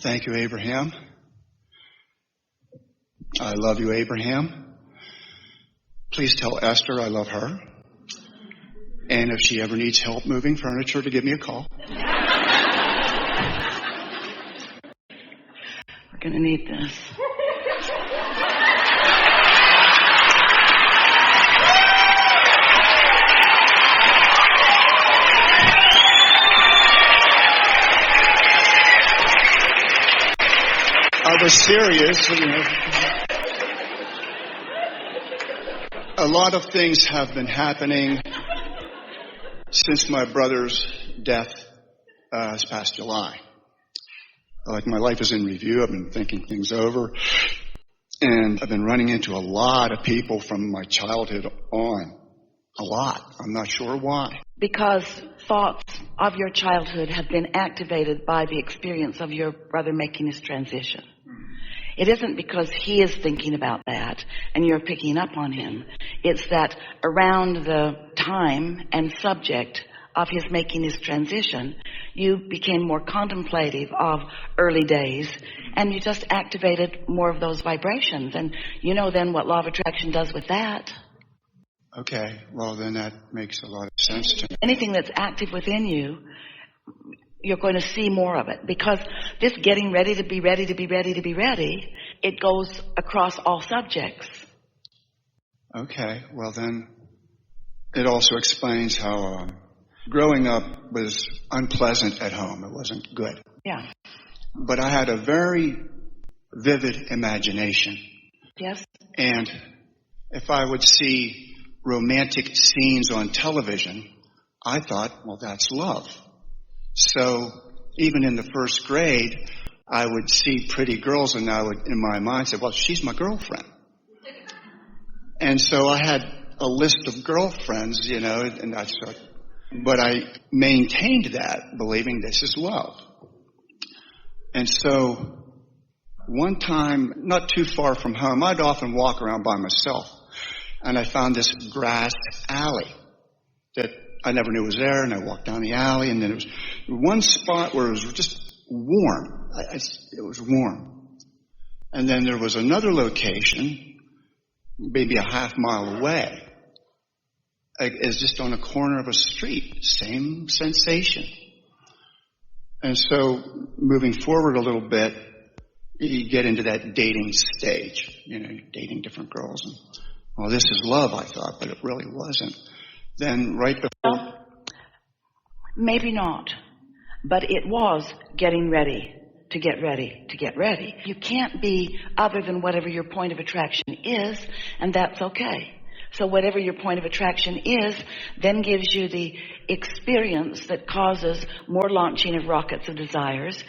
Thank you, Abraham. I love you, Abraham. Please tell Esther I love her. And if she ever needs help moving furniture, to give me a call. We're going to need this. I was serious, you know. A lot of things have been happening since my brother's death this past July. Like, my life is in review. I've been thinking things over. And I've been running into a lot of people from my childhood on. A lot. I'm not sure why. Because thoughts of your childhood have been activated by the experience of your brother making his transition. It isn't because he is thinking about that and you're picking up on him. It's that around the time and subject of his making his transition, you became more contemplative of early days and you just activated more of those vibrations. And you know then what law of attraction does with that. Okay, well then that makes a lot of sense to me. Anything that's active within you, you're going to see more of it, because this getting ready to be ready to be ready to be ready, it goes across all subjects. Okay, well then it also explains how growing up was unpleasant at home. It wasn't good. Yeah. But I had a very vivid imagination. Yes. And if I would see romantic scenes on television, I thought, well, that's love. So even in the first grade, I would see pretty girls and I would, in my mind, say, well, she's my girlfriend. And so I had a list of girlfriends, you know, and I started, but I maintained that, believing this is love. And so one time, not too far from home, I'd often walk around by myself, and I found this grass alley that I never knew was there, and I walked down the alley, and then there was one spot where it was just warm. It was warm. And then there was another location, maybe a half mile away. It's just on a corner of a street. Same sensation. And so moving forward a little bit, you get into that dating stage. You know, you're dating different girls. And, well, this is love, I thought, but it really wasn't. Then right before... Well, maybe not, but it was getting ready to get ready to get ready. You can't be other than whatever your point of attraction is, and that's okay. So whatever your point of attraction is then gives you the experience that causes more launching of rockets of desires,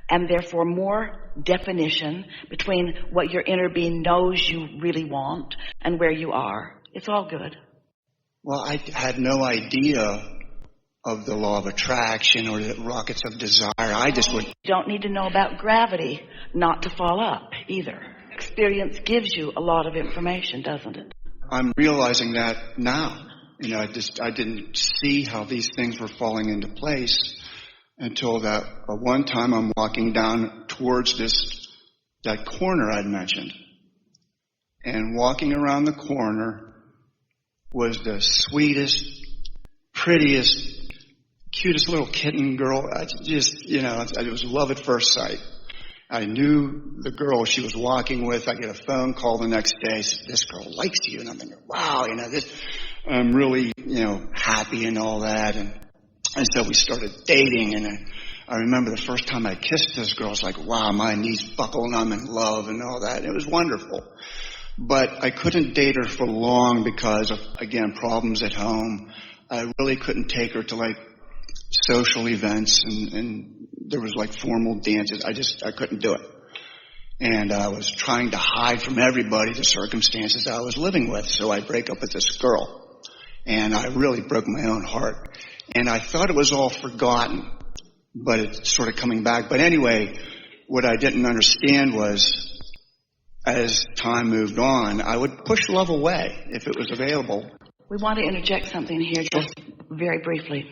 and therefore more definition between what your inner being knows you really want and where you are. It's all good. Well, I had no idea of the law of attraction or the rockets of desire. I just would... You don't need to know about gravity not to fall up either. Experience gives you a lot of information, doesn't it? I'm realizing that now. You know, I didn't see how these things were falling into place until that one time I'm walking down towards that corner I'd mentioned. And walking around the corner was the sweetest, prettiest, cutest little kitten girl. I just, you know, it was love at first sight. I knew the girl she was walking with. I get a phone call the next day. Said, this girl likes you. And I'm thinking, wow, you know, I'm really, you know, happy and all that. And so we started dating. And I remember the first time I kissed this girl, I was like, wow, my knees buckle and I'm in love and all that. And it was wonderful. But I couldn't date her for long because of, again, problems at home. I really couldn't take her to, like, social events, and there was, like, formal dances. I couldn't do it. And I was trying to hide from everybody the circumstances I was living with. So I break up with this girl. And I really broke my own heart. And I thought it was all forgotten, but it's sort of coming back. But anyway, what I didn't understand was, as time moved on, I would push love away if it was available. We want to interject something here just very briefly.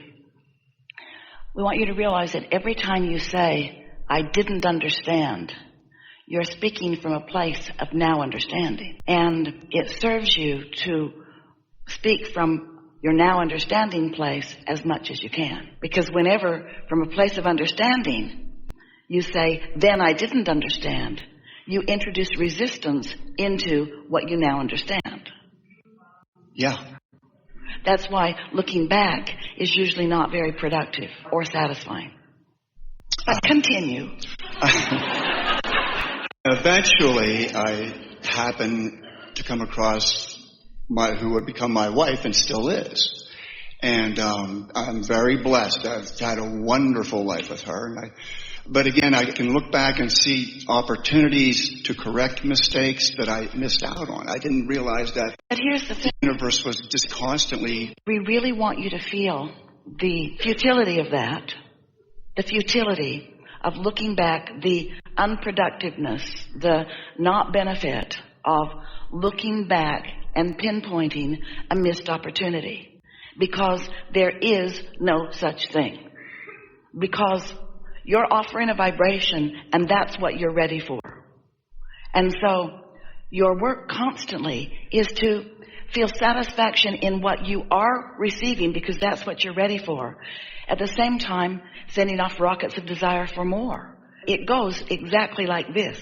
We want you to realize that every time you say, I didn't understand, you're speaking from a place of now understanding. And it serves you to speak from your now understanding place as much as you can. Because whenever from a place of understanding you say, then I didn't understand, you introduce resistance into what you now understand. Yeah. That's why looking back is usually not very productive or satisfying. But continue. Eventually, I happened to come across who would become my wife and still is. And I'm very blessed. I've had a wonderful life with her. But again, I can look back and see opportunities to correct mistakes that I missed out on. I didn't realize that But here's the thing. the universe was just constantly... We really want you to feel the futility of that, the futility of looking back, the unproductiveness, the not benefit of looking back and pinpointing a missed opportunity. Because there is no such thing. Because you're offering a vibration, and that's what you're ready for. And so your work constantly is to feel satisfaction in what you are receiving, because that's what you're ready for. At the same time, sending off rockets of desire for more. It goes exactly like this.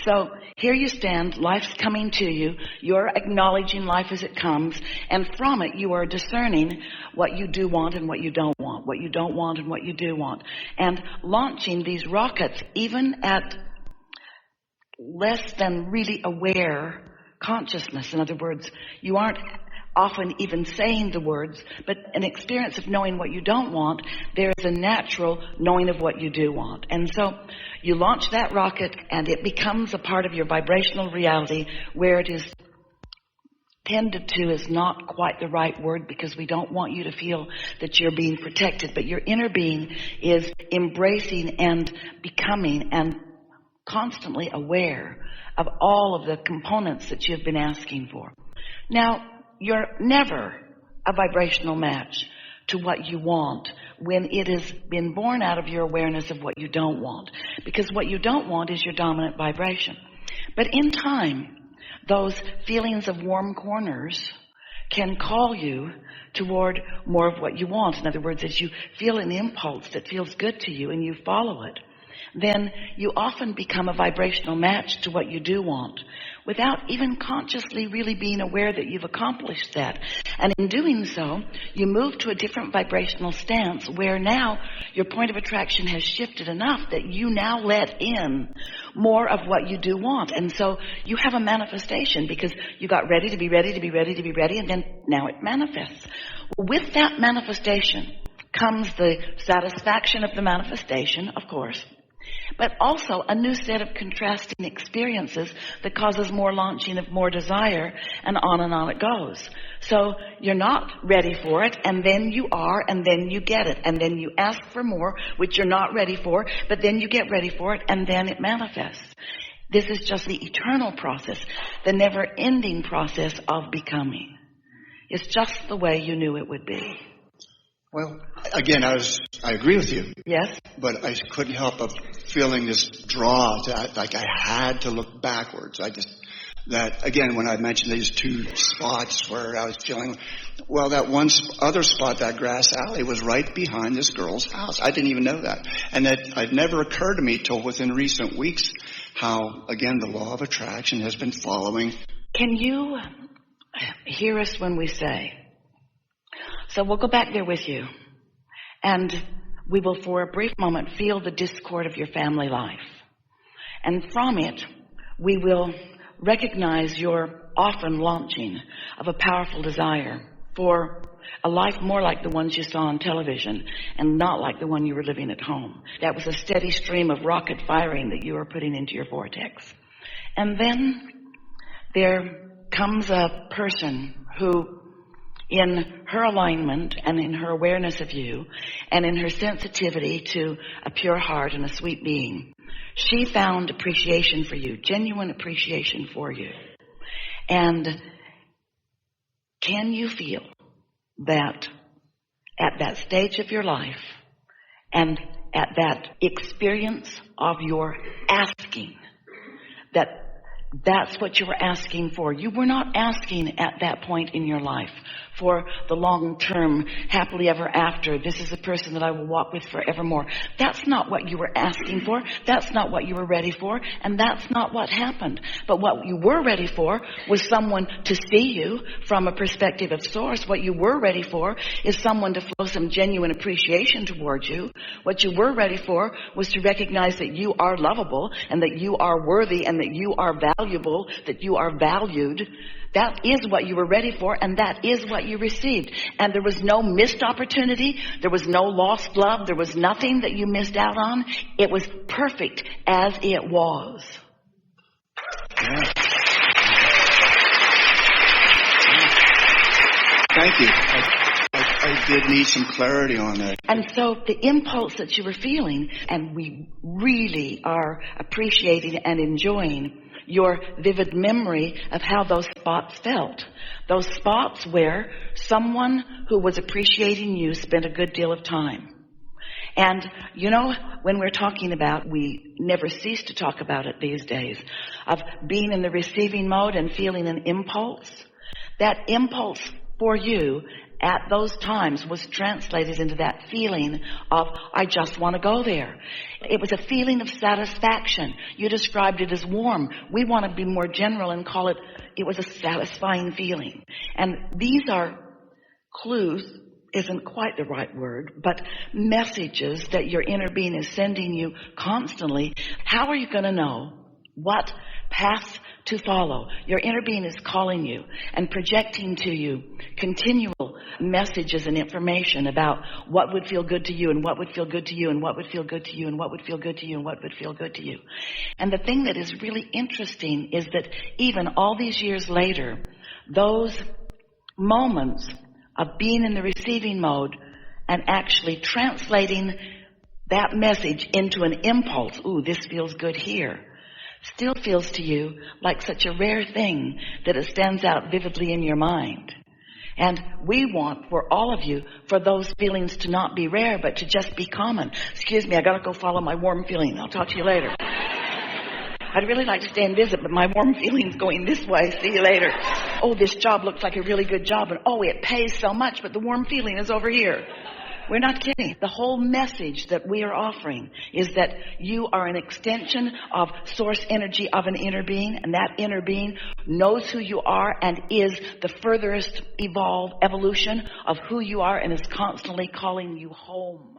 So here you stand, life's coming to you, you're acknowledging life as it comes, and from it you are discerning what you do want and what you don't want, what you don't want and what you do want, and launching these rockets even at less than really aware consciousness. In other words, you aren't often even saying the words, but an experience of knowing what you don't want, there is a natural knowing of what you do want. And so you launch that rocket and it becomes a part of your vibrational reality, where it is tended to is not quite the right word, because we don't want you to feel that you're being protected, but your inner being is embracing and becoming and constantly aware of all of the components that you've been asking for. Now, you're never a vibrational match to what you want when it has been born out of your awareness of what you don't want. Because what you don't want is your dominant vibration. But in time, those feelings of warm corners can call you toward more of what you want. In other words, as you feel an impulse that feels good to you and you follow it, then you often become a vibrational match to what you do want, without even consciously really being aware that you've accomplished that. And in doing so, you move to a different vibrational stance, where now your point of attraction has shifted enough that you now let in more of what you do want. And so you have a manifestation, because you got ready to be ready to be ready to be ready, and then now it manifests. With that manifestation comes the satisfaction of the manifestation, of course, but also a new set of contrasting experiences that causes more launching of more desire, and on it goes. So you're not ready for it, and then you are, and then you get it, and then you ask for more, which you're not ready for, but then you get ready for it, and then it manifests. This is just the eternal process, the never-ending process of becoming. It's just the way you knew it would be. Well, again, I agree with you. Yes? But I couldn't help but feeling this draw to, like I had to look backwards. That again, when I mentioned these two spots where I was feeling, well, that one other spot, that grass alley, was right behind this girl's house. I didn't even know that. And that had never occurred to me till within recent weeks how, again, the law of attraction has been following. Can you hear us when we say? So we'll go back there with you, and we will for a brief moment feel the discord of your family life. And from it, we will recognize your often launching of a powerful desire for a life more like the ones you saw on television and not like the one you were living at home. That was a steady stream of rocket firing that you were putting into your vortex. And then there comes a person who, in her alignment and in her awareness of you and in her sensitivity to a pure heart and a sweet being, she found appreciation for you, genuine appreciation for you. And can you feel that at that stage of your life and at that experience of your asking. That's what you were asking for. You were not asking at that point in your life for the long-term, happily ever after. This is a person that I will walk with forevermore. That's not what you were asking for. That's not what you were ready for. And that's not what happened. But what you were ready for was someone to see you from a perspective of source. What you were ready for is someone to flow some genuine appreciation towards you. What you were ready for was to recognize that you are lovable and that you are worthy and that you are valuable, that you are valued. That is what you were ready for, and that is what you received. And there was no missed opportunity. There was no lost love. There was nothing that you missed out on. It was perfect as it was. Yeah. Thank you. I did need some clarity on that. And so the impulse that you were feeling, and we really are appreciating and enjoying your vivid memory of how those spots felt. Those spots where someone who was appreciating you spent a good deal of time. And, you know, when we're talking about, we never cease to talk about it these days, of being in the receiving mode and feeling an impulse. That impulse for you at those times was translated into that feeling of, I just want to go there. It was a feeling of satisfaction. You described it as warm. We want to be more general and call it, it was a satisfying feeling. And these are clues, isn't quite the right word, but messages that your inner being is sending you constantly. How are you going to know what path to follow? Your inner being is calling you and projecting to you continual messages and information about what would feel good to you and what would feel good to you and what would feel good to you and what would feel good to you and what would feel good to you. And the thing that is really interesting is that even all these years later, those moments of being in the receiving mode and actually translating that message into an impulse, ooh, this feels good here, still feels to you like such a rare thing that it stands out vividly in your mind. And we want for all of you, for those feelings to not be rare, but to just be common. Excuse me, I gotta go follow my warm feeling. I'll talk to you later. I'd really like to stay and visit, but my warm feeling's going this way. See you later. Oh, this job looks like a really good job, and oh, it pays so much, but the warm feeling is over here. We're not kidding. The whole message that we are offering is that you are an extension of source energy of an inner being, and that inner being knows who you are and is the furthest evolution of who you are and is constantly calling you home.